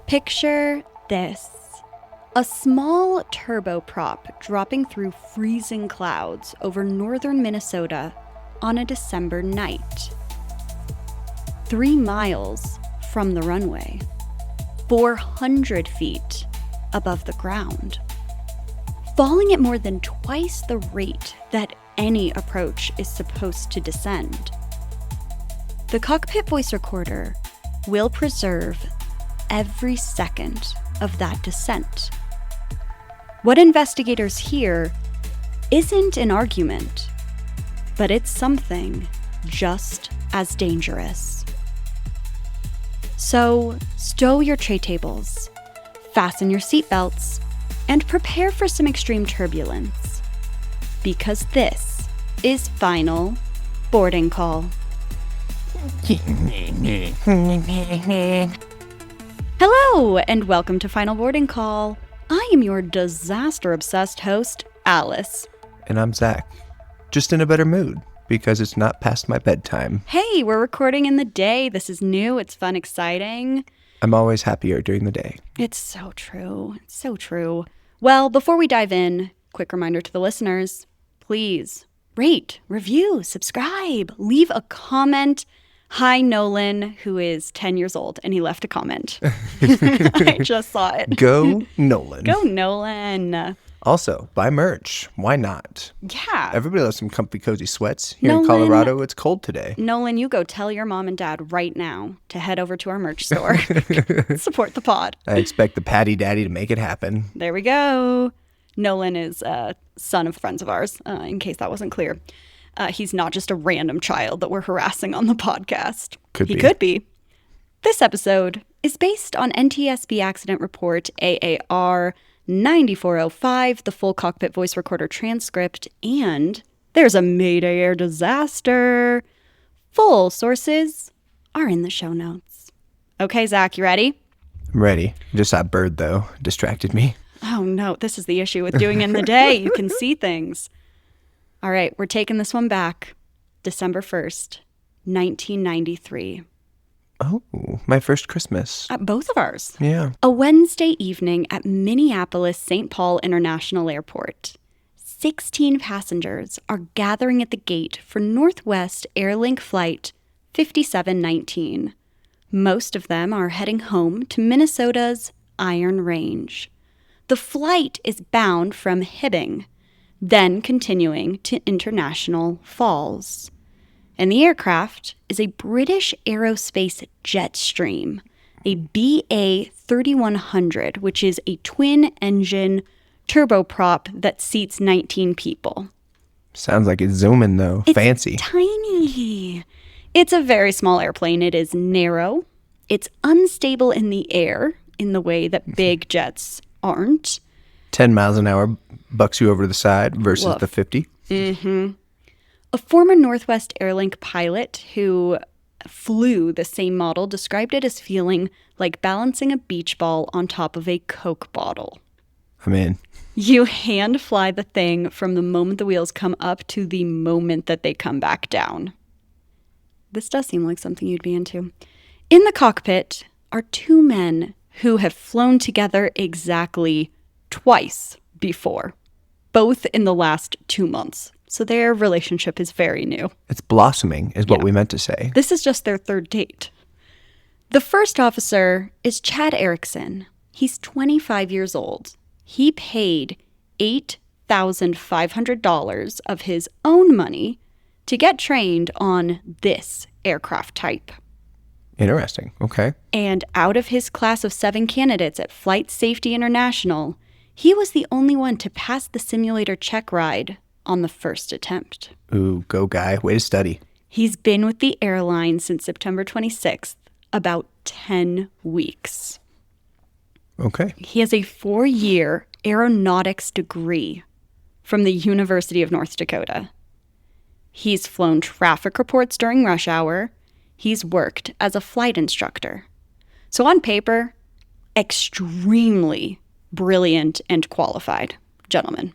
Picture this. A small turboprop dropping through freezing clouds over northern Minnesota on a December night. 3 miles from the runway, 400 feet above the ground, falling at more than twice the rate that any approach is supposed to descend. The cockpit voice recorder will preserve every second of that descent. What investigators hear isn't an argument, but it's something just as dangerous. So, stow your tray tables, fasten your seatbelts, and prepare for some extreme turbulence, because this is Final Boarding Call. Hello, and welcome to Final Boarding Call. I am your disaster-obsessed host, Alice. And I'm Zach. Just in a better mood, because it's not past my bedtime. Hey, we're recording in the day. This is new. It's fun, exciting. I'm always happier during the day. It's so true. It's so true. Well, before we dive in, quick reminder to the listeners, please rate, review, subscribe, leave a comment. Hi, Nolan, who is 10 years old, and he left a comment. I just saw it. Go Nolan. Go Nolan. Also, buy merch. Why not? Yeah. Everybody loves some comfy, cozy sweats. Here Nolan, in Colorado, it's cold today. Nolan, you go tell your mom and dad right now to head over to our merch store. Support the pod. I expect the Patty Daddy to make it happen. There we go. Nolan is a son of friends of ours, in case that wasn't clear. He's not just a random child that we're harassing on the podcast. He could be. This episode is based on NTSB Accident Report AAR 9405, the full cockpit voice recorder transcript, and there's a Mayday air disaster. Full sources are in the show notes. Okay, Zach, you ready? I'm ready. Just that bird, though, distracted me. Oh, no, this is the issue with doing in the day. You can see things. All right, we're taking this one back. December 1st, 1993. Oh, my first Christmas. Both of ours. Yeah. A Wednesday evening at Minneapolis-St. Paul International Airport. 16 passengers are gathering at the gate for Northwest Airlink Flight 5719. Most of them are heading home to Minnesota's Iron Range. The flight is bound from Hibbing, then continuing to International Falls. And the aircraft is a British Aerospace Jetstream, a BA-3100, which is a twin-engine turboprop that seats 19 people. Sounds like it's zooming, though. It's fancy. Tiny. It's a very small airplane. It is narrow. It's unstable in the air in the way that big jets aren't. 10 miles an hour bucks you over to the side versus the 50. Mm-hmm. A former Northwest Airlink pilot who flew the same model described it as feeling like balancing a beach ball on top of a Coke bottle. I'm in. You hand fly the thing from the moment the wheels come up to the moment that they come back down. This does seem like something you'd be into. In the cockpit are 2 men who have flown together exactly twice before, both in the last 2 months. So their relationship is very new. It's blossoming, is what we meant to say. This is just their third date. The first officer is Chad Erickson. He's 25 years old. He paid $8,500 of his own money to get trained on this aircraft type. Interesting. Okay. And out of his class of 7 candidates at Flight Safety International, he was the only one to pass the simulator check ride on the first attempt. Ooh, go guy. Way to study. He's been with the airline since September 26th, about 10 weeks. Okay. He has a 4-year aeronautics degree from the University of North Dakota. He's flown traffic reports during rush hour. He's worked as a flight instructor. So on paper, extremely brilliant and qualified gentleman.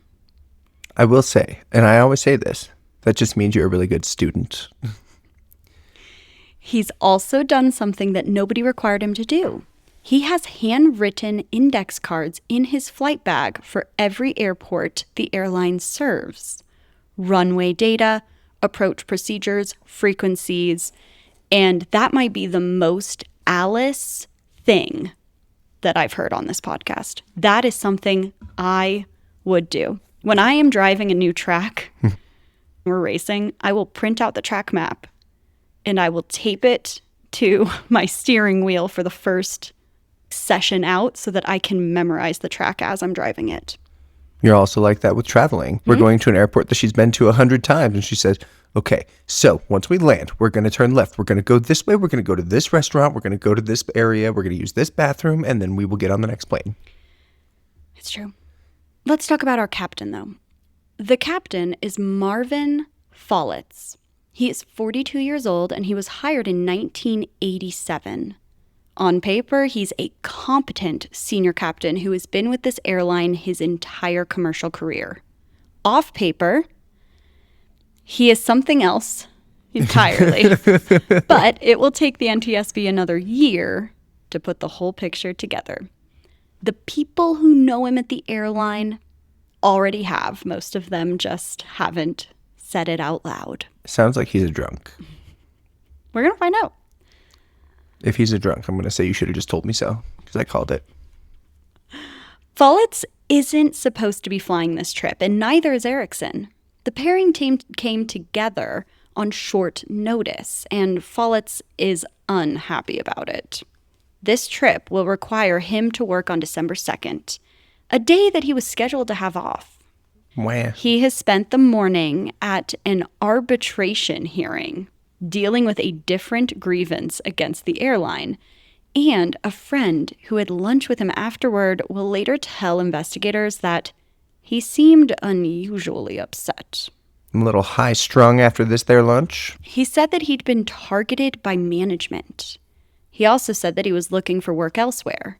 I will say, and I always say this, that just means you're a really good student. He's also done something that nobody required him to do. He has handwritten index cards in his flight bag for every airport the airline serves. Runway data, approach procedures, frequencies, and that might be the most Alice thing that I've heard on this podcast. That is something I would do. When I am driving a new track, we're racing, I will print out the track map and I will tape it to my steering wheel for the first session out so that I can memorize the track as I'm driving it. You're also like that with traveling. We're going to an airport that she's been to 100 times, and she says, okay, so once we land, we're going to turn left. We're going to go this way. We're going to go to this restaurant. We're going to go to this area. We're going to use this bathroom, and then we will get on the next plane. It's true. Let's talk about our captain, though. The captain is Marvin Follitz. He is 42 years old, and he was hired in 1987. On paper, he's a competent senior captain who has been with this airline his entire commercial career. Off paper, he is something else entirely. But it will take the NTSB another year to put the whole picture together. The people who know him at the airline already have. Most of them just haven't said it out loud. Sounds like he's a drunk. We're going to find out. If he's a drunk, I'm going to say you should have just told me so, because I called it. Follitz isn't supposed to be flying this trip, and neither is Erickson. The pairing team came together on short notice, and Follitz is unhappy about it. This trip will require him to work on December 2nd, a day that he was scheduled to have off. Wah. He has spent the morning at an arbitration hearing, dealing with a different grievance against the airline, and a friend who had lunch with him afterward will later tell investigators that he seemed unusually upset. I'm a little high-strung after their lunch. He said that he'd been targeted by management. He also said that he was looking for work elsewhere.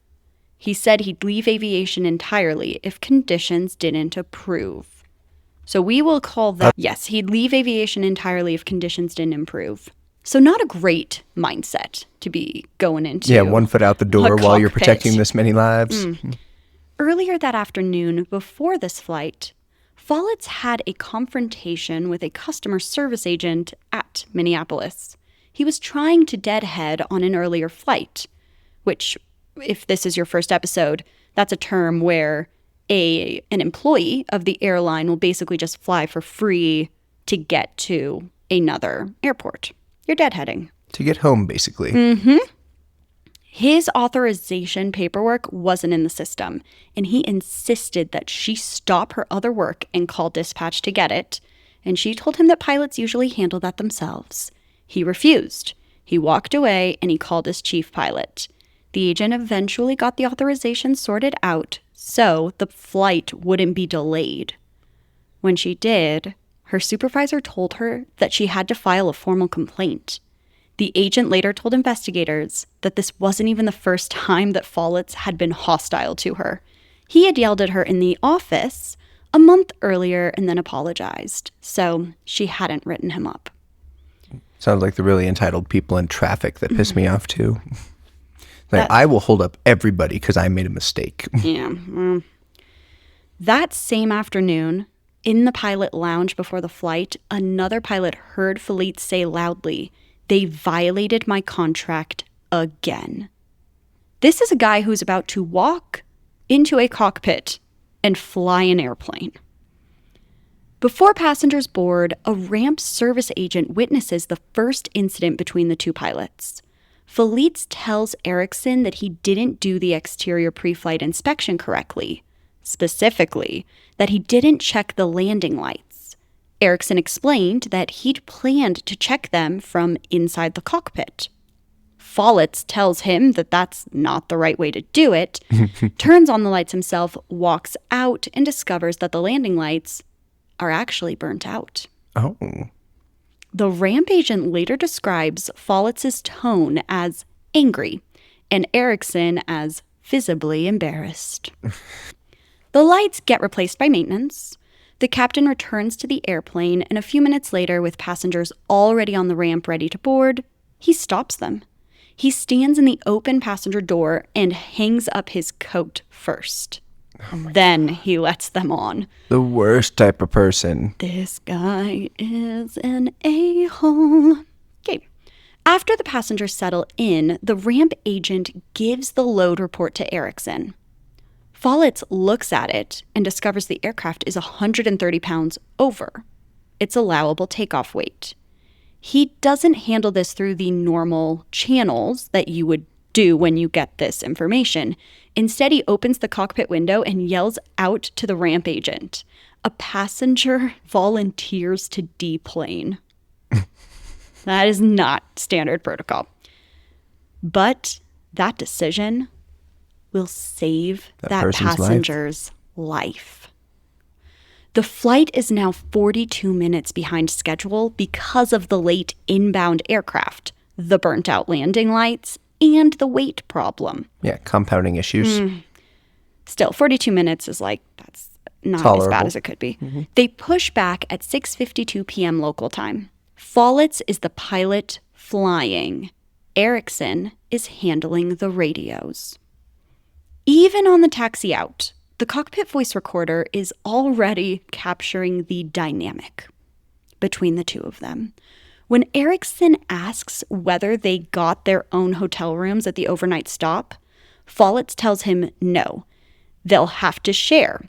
He said he'd leave aviation entirely if conditions didn't improve. So we will call that, yes, he'd leave aviation entirely if conditions didn't improve. So not a great mindset to be going into. Yeah, 1 foot out the door while you're cockpit. protecting this many lives. Earlier that afternoon, before this flight, Follitz had a confrontation with a customer service agent at Minneapolis. He was trying to deadhead on an earlier flight, which, if this is your first episode, that's a term where an employee of the airline will basically just fly for free to get to another airport. You're deadheading. To get home, basically. Mm-hmm. His authorization paperwork wasn't in the system, and he insisted that she stop her other work and call dispatch to get it, and she told him that pilots usually handle that themselves. He refused. He walked away, and he called his chief pilot. The agent eventually got the authorization sorted out so the flight wouldn't be delayed. When she did, her supervisor told her that she had to file a formal complaint. The agent later told investigators that this wasn't even the first time that Follitz had been hostile to her. He had yelled at her in the office a month earlier and then apologized, so she hadn't written him up. Sounds like the really entitled people in traffic that piss me off, too. Like, I will hold up everybody because I made a mistake. Yeah. That same afternoon, in the pilot lounge before the flight, another pilot heard Follitz say loudly, "They violated my contract again." This is a guy who's about to walk into a cockpit and fly an airplane. Before passengers board, a ramp service agent witnesses the first incident between the two pilots. Follitz tells Erickson that he didn't do the exterior pre-flight inspection correctly. Specifically, that he didn't check the landing lights. Erickson explained that he'd planned to check them from inside the cockpit. Follitz tells him that that's not the right way to do it, turns on the lights himself, walks out, and discovers that the landing lights are actually burnt out. Oh. The ramp agent later describes Follitz's tone as angry and Erickson as visibly embarrassed. The lights get replaced by maintenance. The captain returns to the airplane, and a few minutes later, with passengers already on the ramp ready to board, he stops them. He stands in the open passenger door and hangs up his coat first. Then he lets them on. The worst type of person. This guy is an a-hole. Okay. After the passengers settle in, the ramp agent gives the load report to Erickson. Follett looks at it and discovers the aircraft is 130 pounds over its allowable takeoff weight. He doesn't handle this through the normal channels that you would do when you get this information. Instead, he opens the cockpit window and yells out to the ramp agent. A passenger volunteers to deplane. That is not standard protocol. But that decision will save that passenger's life. The flight is now 42 minutes behind schedule because of the late inbound aircraft, the burnt-out landing lights, and the weight problem. Yeah, compounding issues. Still, 42 minutes is that's not tolerable. As bad as it could be. They push back at 6:52 p.m. local time. Follett is the pilot flying. Erickson is handling the radios. Even on the taxi out, the cockpit voice recorder is already capturing the dynamic between the two of them. When Erickson asks whether they got their own hotel rooms at the overnight stop, Follett tells him no, they'll have to share.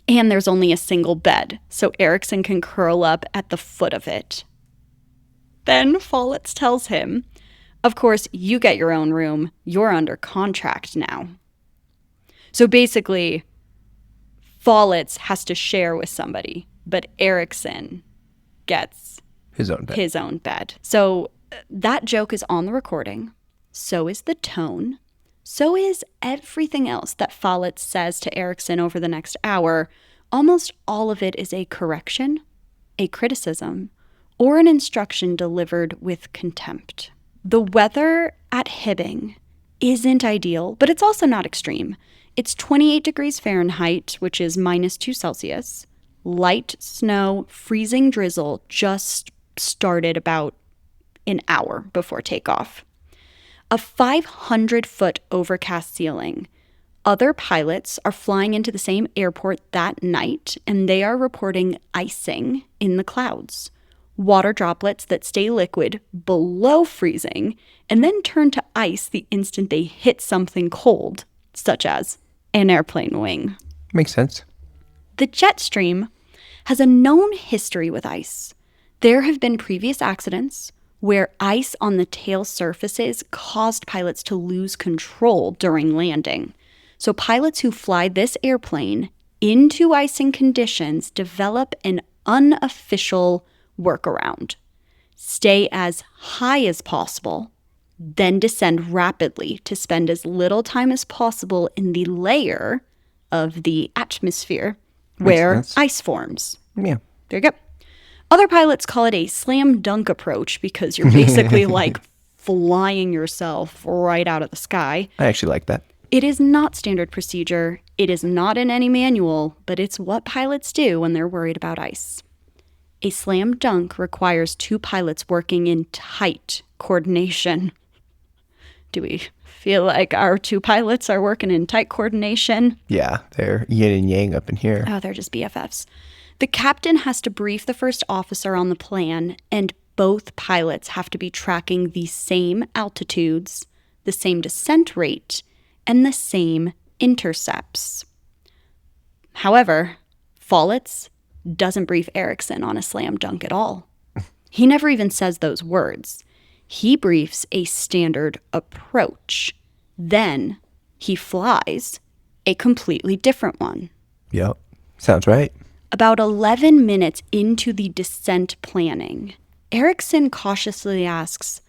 And there's only a single bed, so Erickson can curl up at the foot of it. Then Follett tells him, of course, you get your own room. You're under contract now. So basically, Follett has to share with somebody, but Erickson gets his own bed. So that joke is on the recording. So is the tone. So is everything else that Follett says to Erickson over the next hour. Almost all of it is a correction, a criticism, or an instruction delivered with contempt. The weather at Hibbing isn't ideal, but it's also not extreme. It's 28 degrees Fahrenheit, which is -2 Celsius. Light snow, freezing drizzle just started about an hour before takeoff. A 500-foot overcast ceiling. Other pilots are flying into the same airport that night, and they are reporting icing in the clouds. Water droplets that stay liquid below freezing and then turn to ice the instant they hit something cold, such as an airplane wing. Makes sense. The jet stream has a known history with ice. There have been previous accidents where ice on the tail surfaces caused pilots to lose control during landing. So pilots who fly this airplane into icing conditions develop an unofficial workaround. Stay as high as possible, then descend rapidly to spend as little time as possible in the layer of the atmosphere where ice forms. Yeah. There you go. Other pilots call it a slam dunk approach because you're basically like flying yourself right out of the sky. I actually like that. It is not standard procedure. It is not in any manual, but it's what pilots do when they're worried about ice. A slam dunk requires two pilots working in tight coordination. Do we feel like our two pilots are working in tight coordination? Yeah, they're yin and yang up in here. Oh, they're just BFFs. The captain has to brief the first officer on the plan, and both pilots have to be tracking the same altitudes, the same descent rate, and the same intercepts. However, Follett doesn't brief Erickson on a slam dunk at all. He never even says those words. He briefs a standard approach. Then he flies a completely different one. Yep, sounds right. About 11 minutes into the descent planning, Erickson cautiously asks,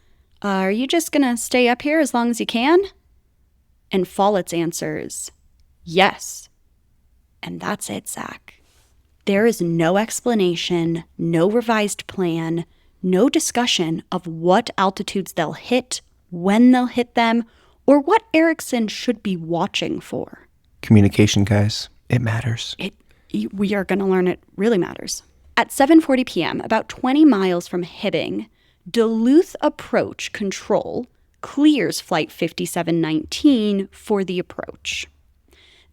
are you just going to stay up here as long as you can? And Follett answers, yes. And that's it, Zach. There is no explanation, no revised plan, no discussion of what altitudes they'll hit, when they'll hit them, or what Erickson should be watching for. Communication, guys. It matters. We are going to learn it really matters. At 7:40 p.m., about 20 miles from Hibbing, Duluth Approach Control clears Flight 5719 for the approach.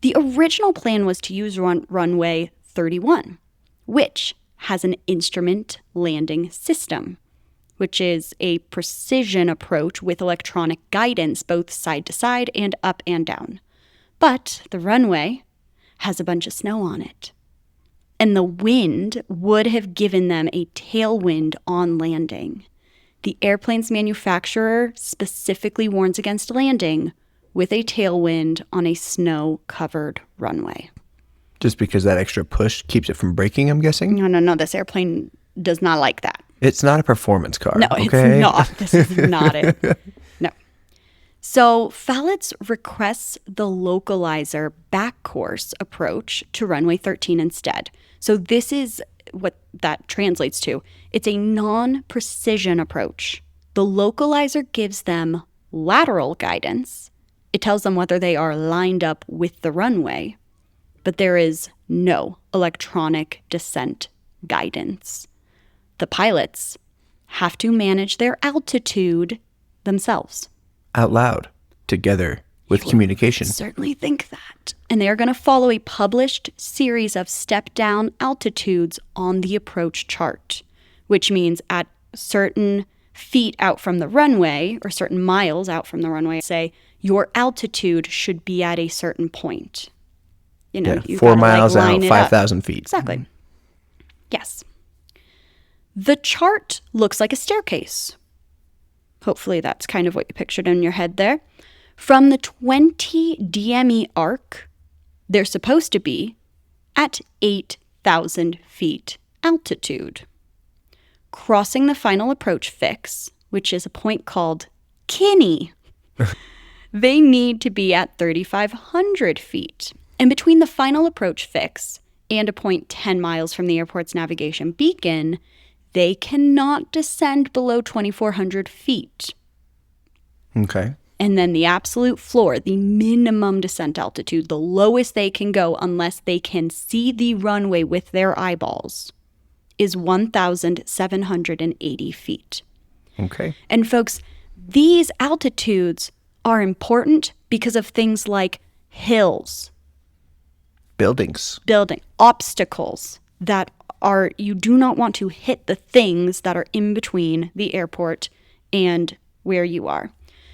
The original plan was to use runway 31, which has an instrument landing system, which is a precision approach with electronic guidance both side to side and up and down. But the runway has a bunch of snow on it, and the wind would have given them a tailwind on landing. The airplane's manufacturer specifically warns against landing with a tailwind on a snow-covered runway. Just because that extra push keeps it from breaking, I'm guessing? No. This airplane does not like that. It's not a performance car. No, okay? It's not. This is not it. No. So Falitz requests the localizer back course approach to runway 13 instead. So this is what that translates to. It's a non-precision approach. The localizer gives them lateral guidance. It tells them whether they are lined up with the runway, but there is no electronic descent guidance. The pilots have to manage their altitude themselves. Out loud, together with communication. Certainly think that. And they are going to follow a published series of step-down altitudes on the approach chart, which means at certain feet out from the runway or certain miles out from the runway, say, your altitude should be at a certain point. You know, you 4 gotta, miles line out, it 5,000 feet. Exactly. Yes. The chart looks like a staircase. Hopefully that's kind of what you pictured in your head there. From the 20 DME arc, they're supposed to be at 8,000 feet altitude. Crossing the final approach fix, which is a point called Kinney, they need to be at 3,500 feet. And between the final approach fix and a point 10 miles from the airport's navigation beacon, they cannot descend below 2,400 feet. Okay. And then the absolute floor, the minimum descent altitude, the lowest they can go unless they can see the runway with their eyeballs, is 1,780 feet. Okay. And folks, these altitudes are important because of things like hills, Buildings. obstacles that are, you do not want to hit the things that are in between the airport and where you are.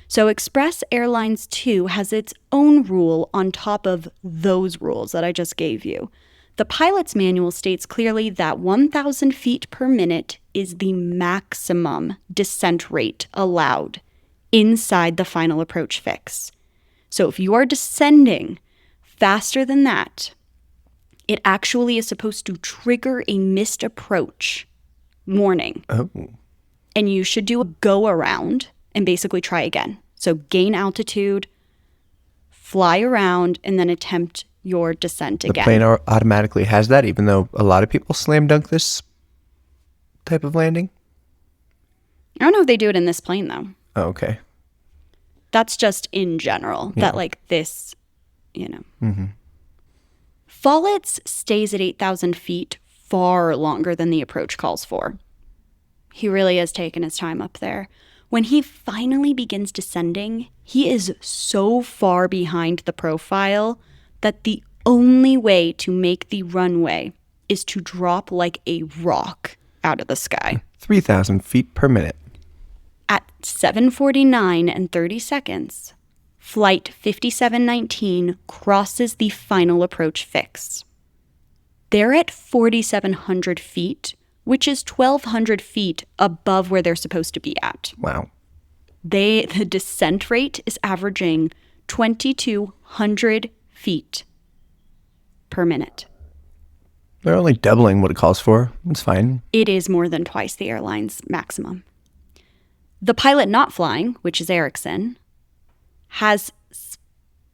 So Express Airlines 2 has its own rule on top of those rules that I just gave you. The pilot's manual states clearly that 1,000 feet per minute is the maximum descent rate allowed inside the final approach fix. So if you are descending faster than that, it actually is supposed to trigger a missed approach warning. Oh. And you should do a go around and basically try again. So gain altitude, fly around, and then attempt your descent again. The plane automatically has that, even though a lot of people slam dunk this type of landing? I don't know if they do it in this plane, though. Oh, okay. That's just in general, that like this, you know. Mm-hmm. Falitz stays at 8,000 feet far longer than the approach calls for. He really has taken his time up there. When he finally begins descending, he is so far behind the profile that the only way to make the runway is to drop like a rock out of the sky. 3,000 feet per minute. At 7:49 and 30 seconds, Flight 5719 crosses the final approach fix. They're at 4,700 feet, which is 1,200 feet above where they're supposed to be at. Wow. The descent rate is averaging 2,200 feet per minute. They're only doubling what it calls for. It's fine. It is more than twice the airline's maximum. The pilot not flying, which is Erickson, has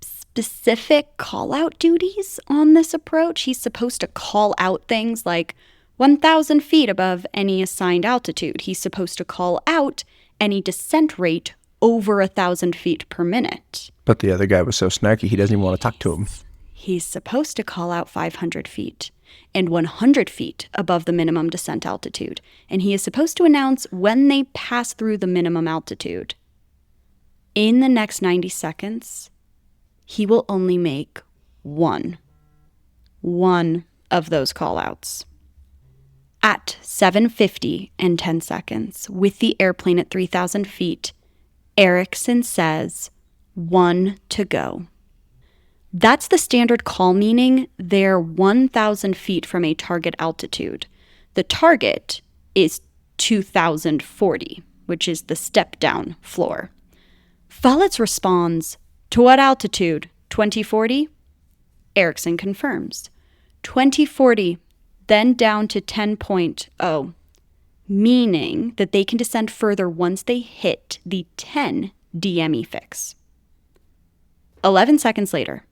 specific call-out duties on this approach. He's supposed to call out things like 1,000 feet above any assigned altitude. He's supposed to call out any descent rate over 1,000 feet per minute. But the other guy was so snarky, he doesn't even want to talk to him. He's supposed to call out 500 feet and 100 feet above the minimum descent altitude. And he is supposed to announce when they pass through the minimum altitude. In the next 90 seconds, he will only make one of those call-outs. At 7:50 and 10 seconds, with the airplane at 3,000 feet, Erickson says, 1 to go. That's the standard call, meaning they're 1,000 feet from a target altitude. The target is 2,040, which is the step-down floor. Follett responds, to what altitude? 2040? Erickson confirms. 2040, then down to 10.0, meaning that they can descend further once they hit the 10 DME fix. 11 seconds later,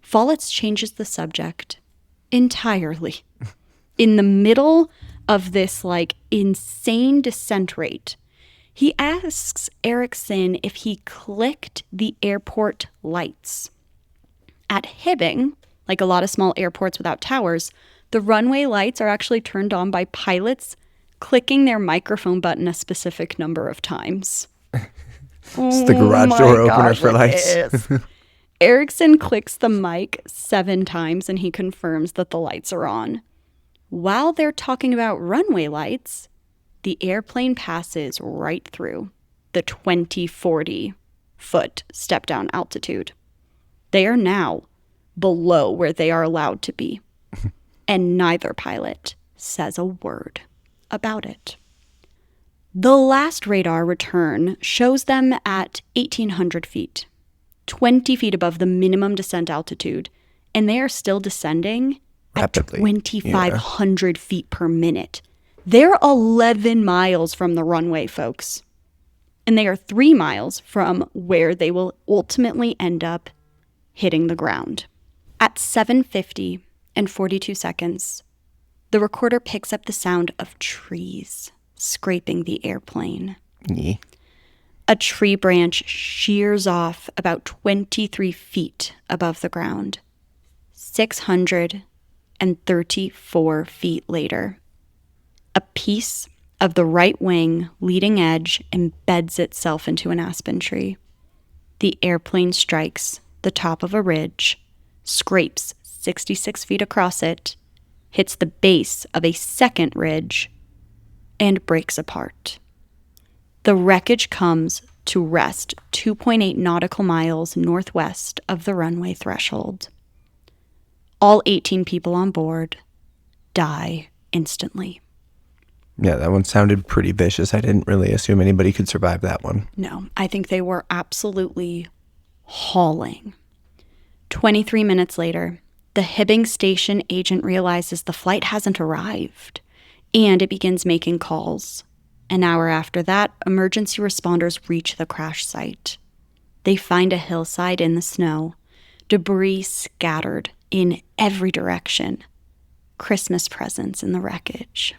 Follett changes the subject entirely. In the middle of this insane descent rate, he asks Erickson if he clicked the airport lights. At Hibbing, like a lot of small airports without towers, the runway lights are actually turned on by pilots clicking their microphone button a specific number of times. It's the garage door opener for lights. Erickson clicks the mic 7 times and he confirms that the lights are on. While they're talking about runway lights, the airplane passes right through the 2040-foot step-down altitude. They are now below where they are allowed to be, and neither pilot says a word about it. The last radar return shows them at 1,800 feet, 20 feet above the minimum descent altitude, and they are still descending rapidly at 2,500 feet per minute. They're 11 miles from the runway, folks. And they are 3 miles from where they will ultimately end up hitting the ground. At 7:50 and 42 seconds, the recorder picks up the sound of trees scraping the airplane. Yeah. A tree branch shears off about 23 feet above the ground. 634 feet later, a piece of the right wing leading edge embeds itself into an aspen tree. The airplane strikes the top of a ridge, scrapes 66 feet across it, hits the base of a second ridge, and breaks apart. The wreckage comes to rest 2.8 nautical miles northwest of the runway threshold. All 18 people on board die instantly. Yeah, that one sounded pretty vicious. I didn't really assume anybody could survive that one. No, I think they were absolutely hauling. 23 minutes later, the Hibbing station agent realizes the flight hasn't arrived, and it begins making calls. An hour after that, emergency responders reach the crash site. They find a hillside in the snow, debris scattered in every direction, Christmas presents in the wreckage.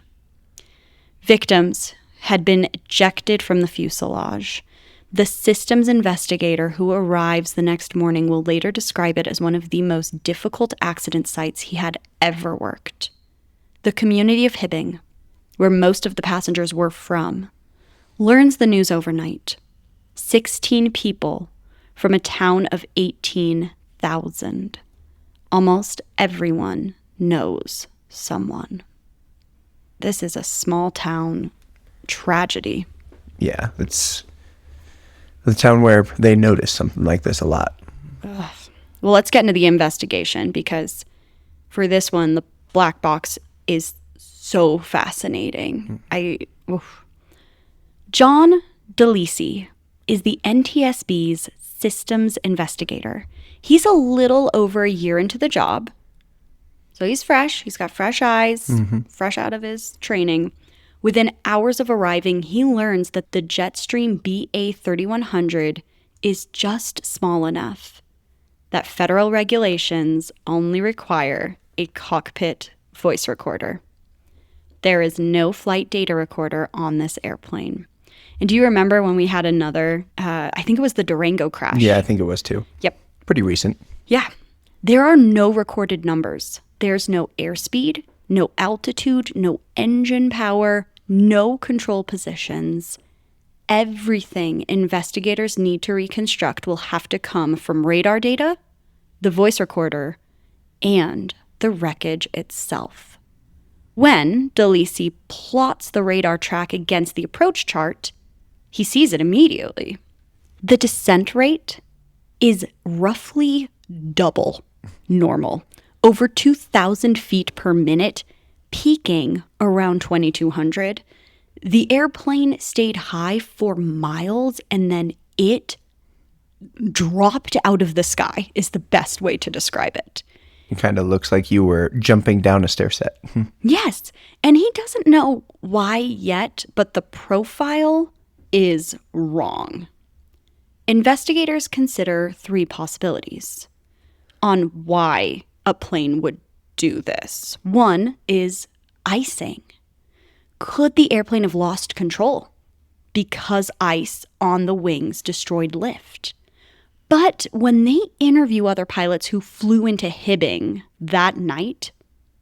Victims had been ejected from the fuselage. The systems investigator who arrives the next morning will later describe it as one of the most difficult accident sites he had ever worked. The community of Hibbing, where most of the passengers were from, learns the news overnight. 16 people from a town of 18,000. Almost everyone knows someone. This is a small town tragedy. Yeah, it's the town where they notice something like this a lot. Ugh. Well, let's get into the investigation, because for this one, the black box is so fascinating. John DeLisi is the NTSB's systems investigator. He's a little over a year into the job. So he's fresh. He's got fresh eyes, fresh out of his training. Within hours of arriving, he learns that the Jetstream BA3100 is just small enough that federal regulations only require a cockpit voice recorder. There is no flight data recorder on this airplane. And do you remember when we had another, I think it was the Durango crash? Yeah, I think it was too. Yep. Pretty recent. Yeah. There are no recorded numbers. There's no airspeed, no altitude, no engine power, no control positions. Everything investigators need to reconstruct will have to come from radar data, the voice recorder, and the wreckage itself. When DeLisi plots the radar track against the approach chart, he sees it immediately. The descent rate is roughly double normal, over 2,000 feet per minute, peaking around 2,200. The airplane stayed high for miles and then it dropped out of the sky is the best way to describe it. It kind of looks like you were jumping down a stair set. Yes, and he doesn't know why yet, but the profile is wrong. Investigators consider 3 possibilities on why a plane would do this. One is icing. Could the airplane have lost control because ice on the wings destroyed lift? But when they interview other pilots who flew into Hibbing that night,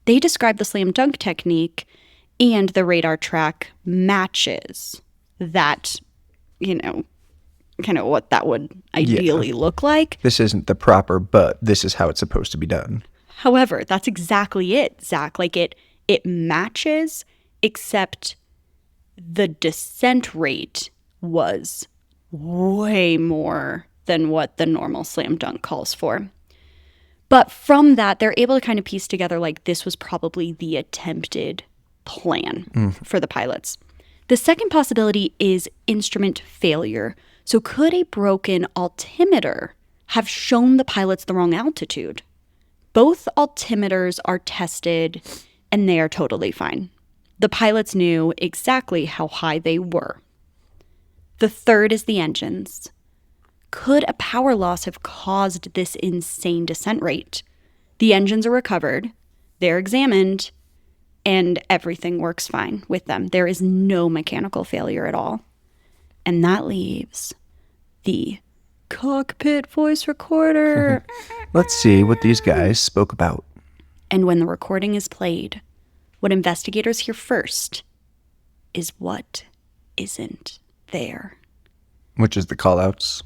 they describe the slam dunk technique and the radar track matches that, kind of what that would ideally look like. This isn't the proper, but this is how it's supposed to be done. However, that's exactly it, Zach. Like it matches, except the descent rate was way more than what the normal slam dunk calls for. But from that, they're able to kind of piece together like this was probably the attempted plan for the pilots. The second possibility is instrument failure. So could a broken altimeter have shown the pilots the wrong altitude? Both altimeters are tested and they are totally fine. The pilots knew exactly how high they were. The third is the engines. Could a power loss have caused this insane descent rate? The engines are recovered, they're examined, and everything works fine with them. There is no mechanical failure at all. And that leaves the cockpit voice recorder. Let's see what these guys spoke about. And when the recording is played, what investigators hear first is what isn't there. Which is the call-outs.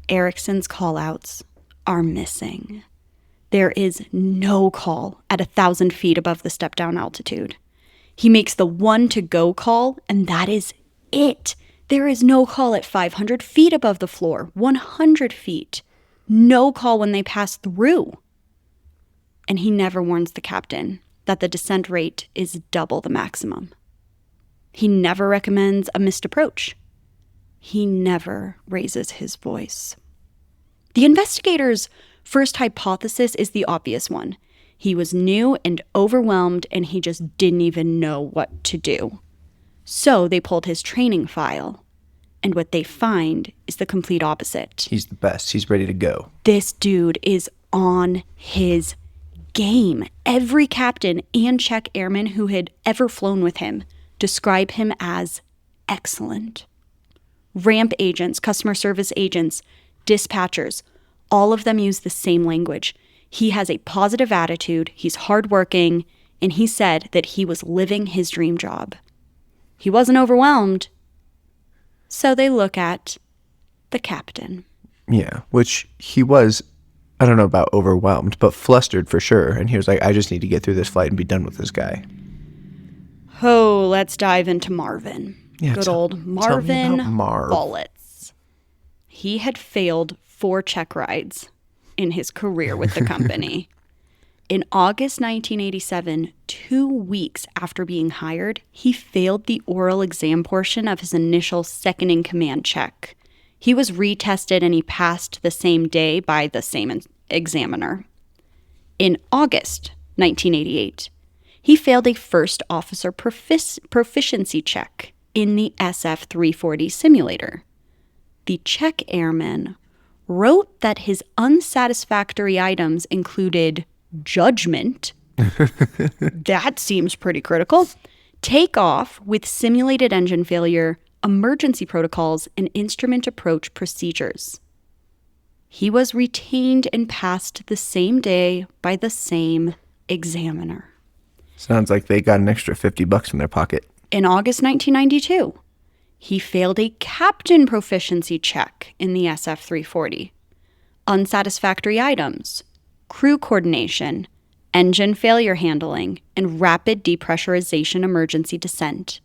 Erickson's call-outs are missing. There is no call at 1,000 feet above the step-down altitude. He makes the one to go call, and that is it. There is no call at 500 feet above the floor, 100 feet. No call when they pass through. And he never warns the captain that the descent rate is double the maximum. He never recommends a missed approach. He never raises his voice. The investigators' first hypothesis is the obvious one. He was new and overwhelmed, and he just didn't even know what to do. So they pulled his training file, and what they find is the complete opposite. He's the best. He's ready to go. This dude is on his game. Every captain and check airman who had ever flown with him describe him as excellent. Ramp agents, customer service agents, dispatchers, all of them use the same language. He has a positive attitude, he's hardworking, and he said that he was living his dream job. He wasn't overwhelmed. So they look at the captain. Yeah, which he was, I don't know about overwhelmed, but flustered for sure. And he was like, I just need to get through this flight and be done with this guy. Oh, let's dive into Marvin. Yeah, Good old Marvin Marv. Bullets. He had failed 4 check rides in his career with the company. In August 1987, 2 weeks after being hired, he failed the oral exam portion of his initial second-in-command check. He was retested and he passed the same day by the same examiner. In August 1988, he failed a first officer proficiency check in the SF-340 simulator. The check airman wrote that his unsatisfactory items included judgment. That seems pretty critical. Takeoff with simulated engine failure, emergency protocols, and instrument approach procedures. He was retained and passed the same day by the same examiner. Sounds like they got an extra $50 in their pocket. In August 1992, He failed a captain proficiency check in the SF-340. Unsatisfactory items, crew coordination, engine failure handling, and rapid depressurization emergency descent.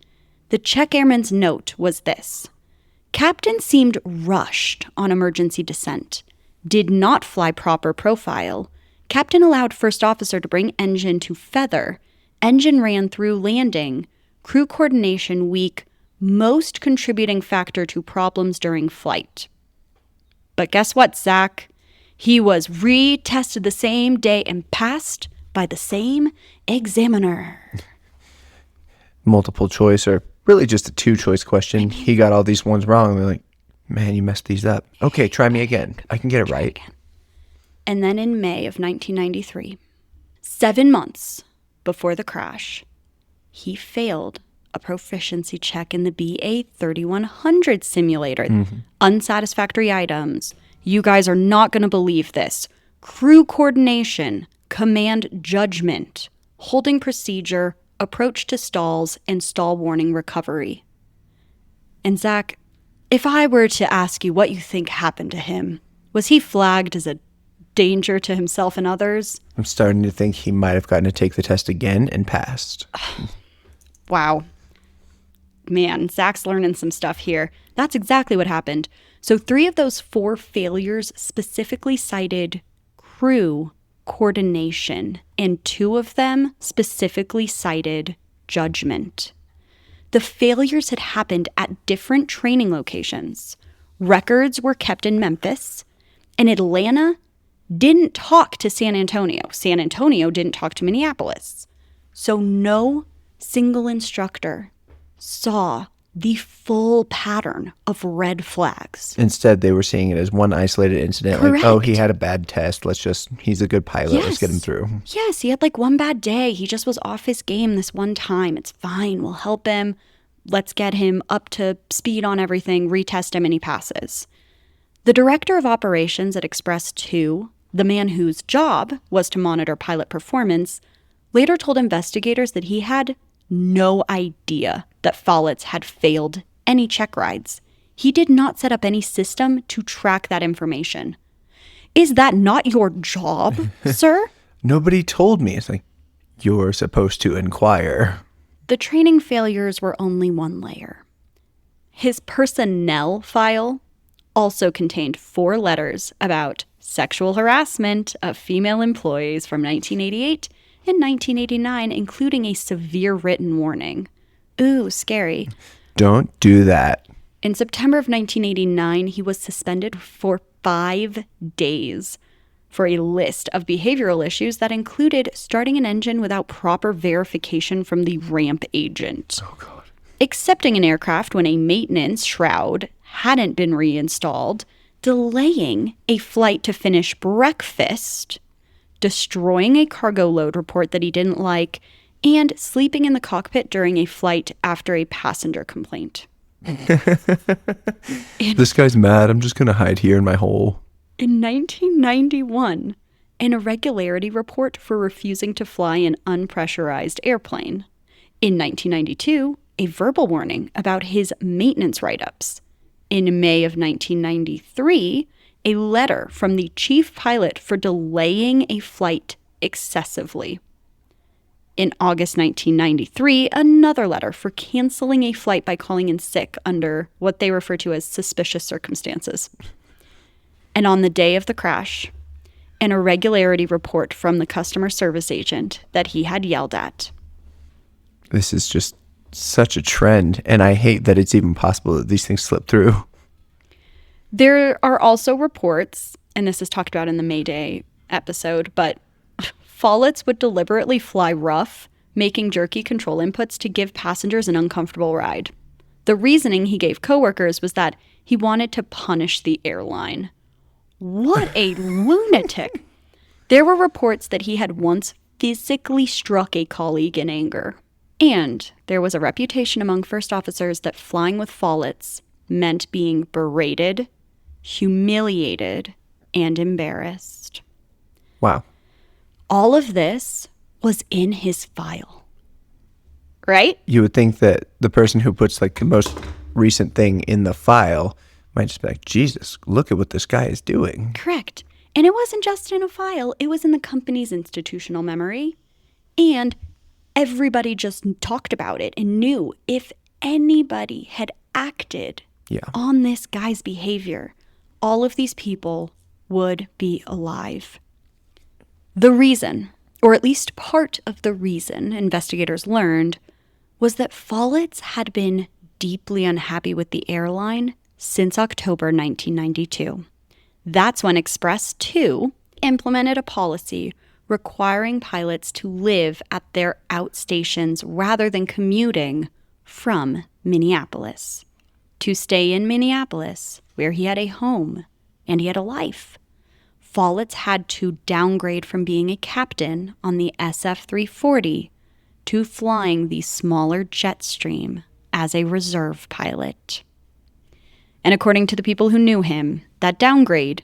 The check airman's note was this: Captain seemed rushed on emergency descent. Did not fly proper profile. Captain allowed first officer to bring engine to feather. Engine ran through landing. Crew coordination weak. Most contributing factor to problems during flight. But guess what, Zach? He was retested the same day and passed by the same examiner. Multiple choice, or really just a 2-choice question. He got all these ones wrong. They're like, man, you messed these up. Okay, try me again. I can get it right. And then in May of 1993, 7 months before the crash, he failed a proficiency check in the BA 3100 simulator. Unsatisfactory items. You guys are not going to believe this. Crew coordination, command judgment, holding procedure, approach to stalls, and stall warning recovery. And Zach, if I were to ask you what you think happened to him, was he flagged as a danger to himself and others? I'm starting to think he might have gotten to take the test again and passed. Wow. Man, Zach's learning some stuff here. That's exactly what happened. So 3 of those 4 failures specifically cited crew coordination, and 2 of them specifically cited judgment. The failures had happened at different training locations. Records were kept in Memphis, and Atlanta didn't talk to San Antonio. San Antonio didn't talk to Minneapolis. So no single instructor saw the full pattern of red flags. Instead, they were seeing it as one isolated incident. Correct. Like, oh, he had a bad test. He's a good pilot. Yes. Let's get him through. Yes, he had like one bad day. He just was off his game this one time. It's fine. We'll help him. Let's get him up to speed on everything, retest him, and he passes. The director of operations at Express 2, the man whose job was to monitor pilot performance, later told investigators that he had no idea that Follett had failed any check rides. He did not set up any system to track that information. Is that not your job, sir? Nobody told me. It's like, you're supposed to inquire. The training failures were only one layer. His personnel file also contained 4 letters about sexual harassment of female employees from 1988 and 1989, including a severe written warning. Ooh, scary. Don't do that. In September of 1989, he was suspended for 5 days for a list of behavioral issues that included starting an engine without proper verification from the ramp agent. Oh, God. Accepting an aircraft when a maintenance shroud hadn't been reinstalled, delaying a flight to finish breakfast, destroying a cargo load report that he didn't like, and sleeping in the cockpit during a flight after a passenger complaint. This guy's mad. I'm just going to hide here in my hole. In 1991, an irregularity report for refusing to fly an unpressurized airplane. In 1992, a verbal warning about his maintenance write-ups. In May of 1993, a letter from the chief pilot for delaying a flight excessively. In August 1993, another letter for canceling a flight by calling in sick under what they refer to as suspicious circumstances. And on the day of the crash, an irregularity report from the customer service agent that he had yelled at. This is just such a trend, and I hate that it's even possible that these things slip through. There are also reports, and this is talked about in the Mayday episode, but Follett's would deliberately fly rough, making jerky control inputs to give passengers an uncomfortable ride. The reasoning he gave coworkers was that he wanted to punish the airline. What a lunatic. There were reports that he had once physically struck a colleague in anger. And there was a reputation among first officers that flying with Follett's meant being berated, humiliated, and embarrassed. Wow. All of this was in his file. Right? You would think that the person who puts like the most recent thing in the file might just be like, Jesus, look at what this guy is doing. Correct. And it wasn't just in a file. It was in the company's institutional memory. And everybody just talked about it and knew if anybody had acted on this guy's behavior, all of these people would be alive. The reason, or at least part of the reason investigators learned, was that Follitz had been deeply unhappy with the airline since October 1992. That's when Express 2 implemented a policy requiring pilots to live at their outstations rather than commuting from Minneapolis. To stay in Minneapolis, where he had a home and he had a life, Follitz had to downgrade from being a captain on the SF-340 to flying the smaller Jetstream as a reserve pilot. And according to the people who knew him, that downgrade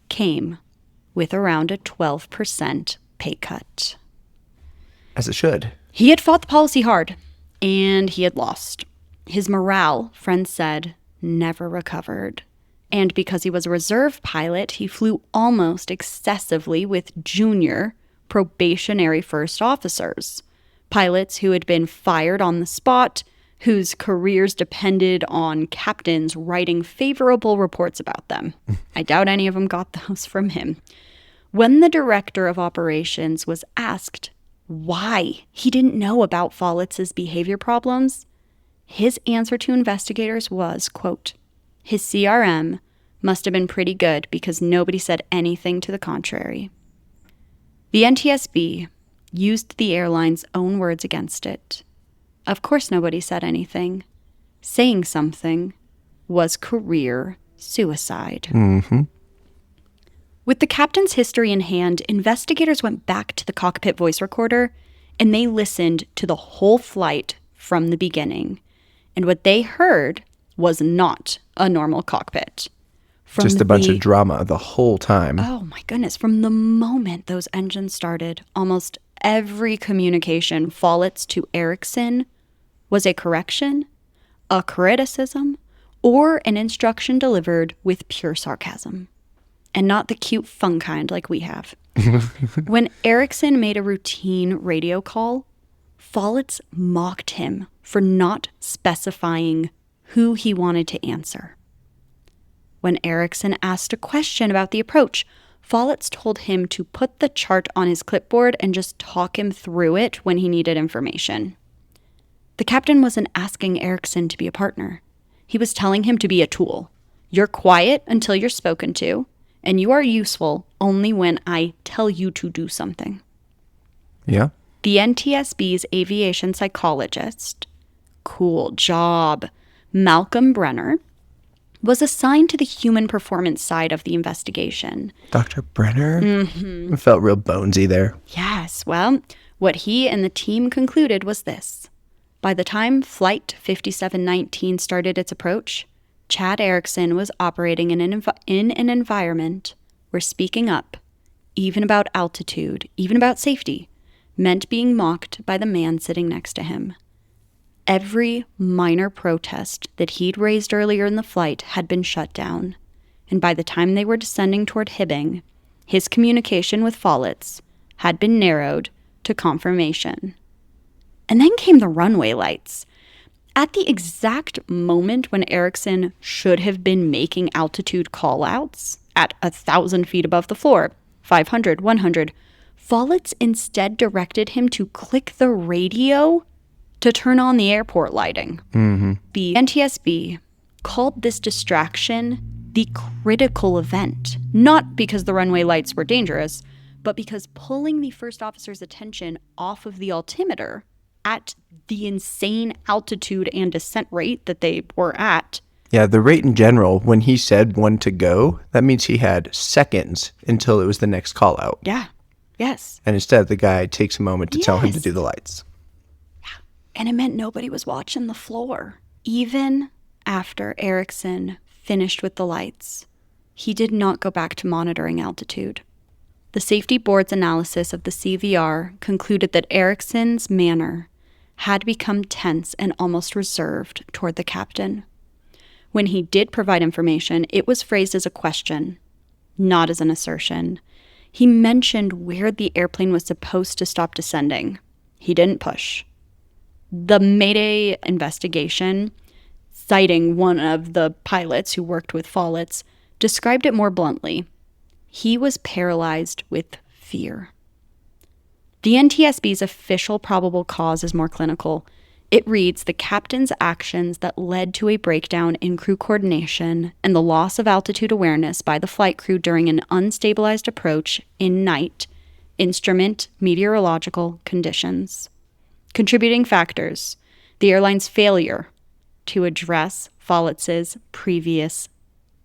came with around a 12% pay cut. As it should. He had fought the policy hard, and he had lost. His morale, friends said, never recovered. And because he was a reserve pilot, he flew almost excessively with junior probationary first officers, pilots who had been fired on the spot, whose careers depended on captains writing favorable reports about them. I doubt any of them got those from him. When the director of operations was asked why he didn't know about Follitz's behavior problems, his answer to investigators was, quote, his CRM must have been pretty good because nobody said anything to the contrary. The NTSB used the airline's own words against it. Of course nobody said anything. Saying something was career suicide. Mm-hmm. With the captain's history in hand, investigators went back to the cockpit voice recorder and they listened to the whole flight from the beginning. And what they heard was not a normal cockpit. Just a bunch of drama the whole time. Oh my goodness. From the moment those engines started, almost every communication Follitz to Erickson was a correction, a criticism, or an instruction delivered with pure sarcasm. And not the cute fun kind like we have. When Erickson made a routine radio call, Follitz mocked him for not specifying who he wanted to answer. When Erickson asked a question about the approach, Follitz told him to put the chart on his clipboard and just talk him through it when he needed information. The captain wasn't asking Erickson to be a partner. He was telling him to be a tool. You're quiet until you're spoken to, and you are useful only when I tell you to do something. Yeah. The NTSB's aviation psychologist, cool job, Malcolm Brenner, was assigned to the human performance side of the investigation. Dr. Brenner? Mm-hmm. It felt real bonesy there. Yes, well, what he and the team concluded was this. By the time Flight 5719 started its approach, Chad Erickson was operating in an environment where speaking up, even about altitude, even about safety, meant being mocked by the man sitting next to him. Every minor protest that he'd raised earlier in the flight had been shut down, and by the time they were descending toward Hibbing, his communication with Follitz had been narrowed to confirmation. And then came the runway lights. At the exact moment when Erickson should have been making altitude call-outs at 1,000 feet above the floor, 500, 100, Follitz instead directed him to click the radio to turn on the airport lighting. Mm-hmm. The NTSB called this distraction the critical event, not because the runway lights were dangerous, but because pulling the first officer's attention off of the altimeter at the insane altitude and descent rate that they were at. Yeah, the rate in general, when he said when to go, that means he had seconds until it was the next call out. Yeah. Yes. And instead, the guy takes a moment to tell him to do the lights. Yeah. And it meant nobody was watching the floor. Even after Erickson finished with the lights, he did not go back to monitoring altitude. The safety board's analysis of the CVR concluded that Erickson's manner had become tense and almost reserved toward the captain. When he did provide information, it was phrased as a question, not as an assertion. He mentioned where the airplane was supposed to stop descending. He didn't push. The Mayday investigation, citing one of the pilots who worked with Follett, described it more bluntly. He was paralyzed with fear. The NTSB's official probable cause is more clinical. It reads the captain's actions that led to a breakdown in crew coordination and the loss of altitude awareness by the flight crew during an unstabilized approach in night instrument meteorological conditions. Contributing factors: the airline's failure to address Follett's previous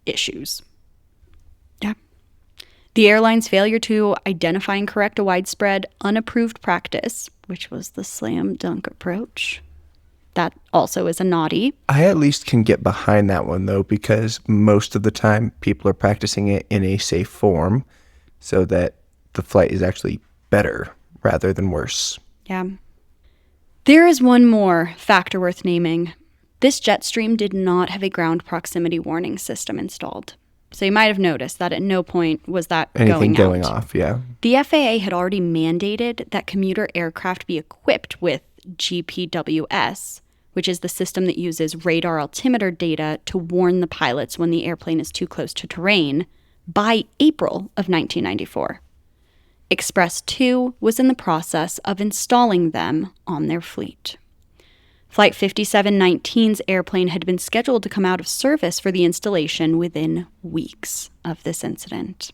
issues. Yeah. The airline's failure to identify and correct a widespread unapproved practice, which was the slam dunk approach. That also is a naughty. I at least can get behind that one, though, because most of the time people are practicing it in a safe form so that the flight is actually better rather than worse. Yeah. There is one more factor worth naming. This jet stream did not have a ground proximity warning system installed. So you might have noticed that at no point was that Anything going off, yeah. The FAA had already mandated that commuter aircraft be equipped with GPWS, which is the system that uses radar altimeter data to warn the pilots when the airplane is too close to terrain, by April of 1994. Express 2 was in the process of installing them on their fleet. Flight 5719's airplane had been scheduled to come out of service for the installation within weeks of this incident.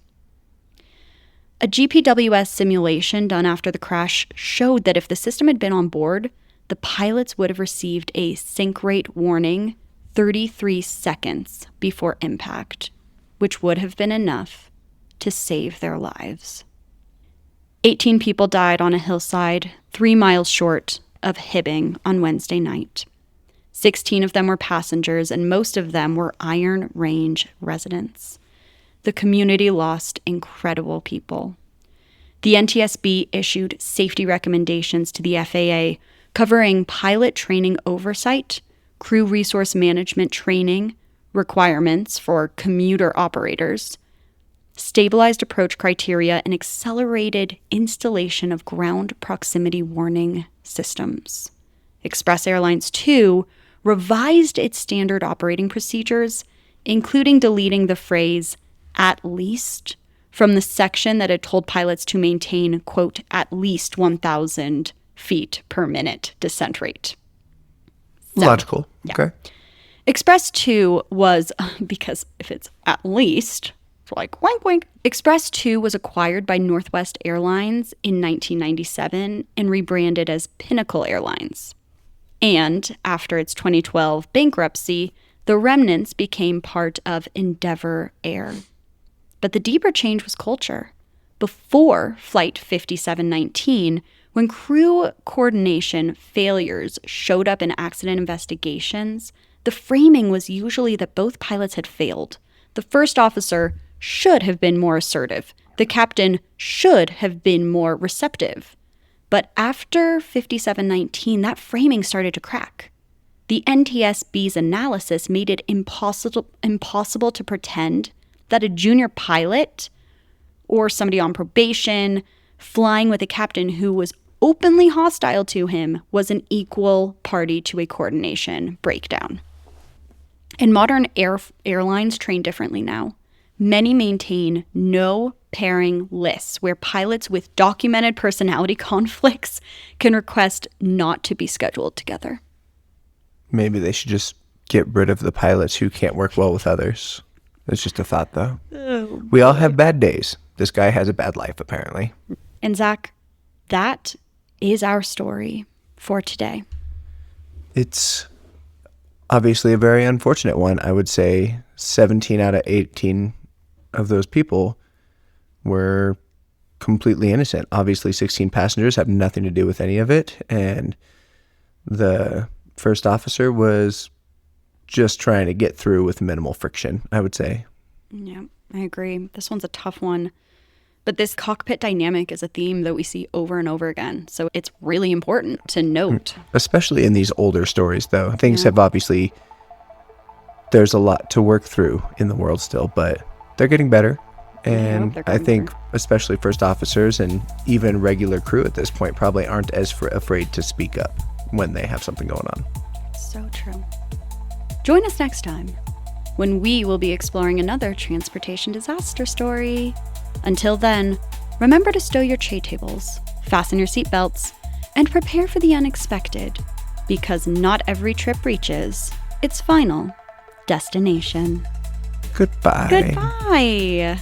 A GPWS simulation done after the crash showed that if the system had been on board, the pilots would have received a sink rate warning 33 seconds before impact, which would have been enough to save their lives. 18 people died on a hillside 3 miles short of Hibbing on Wednesday night. 16 of them were passengers, and most of them were Iron Range residents. The community lost incredible people. The NTSB issued safety recommendations to the FAA covering pilot training oversight, crew resource management training, requirements for commuter operators, stabilized approach criteria, and accelerated installation of ground proximity warning systems. Express Airlines 2 revised its standard operating procedures, including deleting the phrase "at least" from the section that had told pilots to maintain, quote, "at least 1,000 feet per minute descent rate." So, logical. Yeah. Okay. Express 2 was, because if it's at least, it's like wink wink. Express 2 was acquired by Northwest Airlines in 1997 and rebranded as Pinnacle Airlines. And after its 2012 bankruptcy, the remnants became part of Endeavor Air. But the deeper change was culture. Before Flight 5719, when crew coordination failures showed up in accident investigations, the framing was usually that both pilots had failed. The first officer should have been more assertive. The captain should have been more receptive. But after 5719, that framing started to crack. The NTSB's analysis made it impossible to pretend that a junior pilot or somebody on probation flying with a captain who was openly hostile to him was an equal party to a coordination breakdown. And modern airlines train differently now. Many maintain no pairing lists where pilots with documented personality conflicts can request not to be scheduled together. Maybe they should just get rid of the pilots who can't work well with others. It's just a thought, though. Oh, we all have bad days. This guy has a bad life, apparently. And Zach, that is our story for today. It's obviously a very unfortunate one. I would say 17 out of 18 of those people were completely innocent. Obviously, 16 passengers have nothing to do with any of it. And the first officer was just trying to get through with minimal friction, I would say. Yeah, I agree. This one's a tough one. But this cockpit dynamic is a theme that we see over and over again. So it's really important to note. Especially in these older stories, though. Things have obviously there's a lot to work through in the world still, but they're getting better. And they're I going think through. especially first officers and even regular crew at this point probably aren't as afraid to speak up when they have something going on. So true. Join us next time when we will be exploring another transportation disaster story. Until then, remember to stow your tray tables, fasten your seatbelts, and prepare for the unexpected, because not every trip reaches its final destination. Goodbye. Goodbye.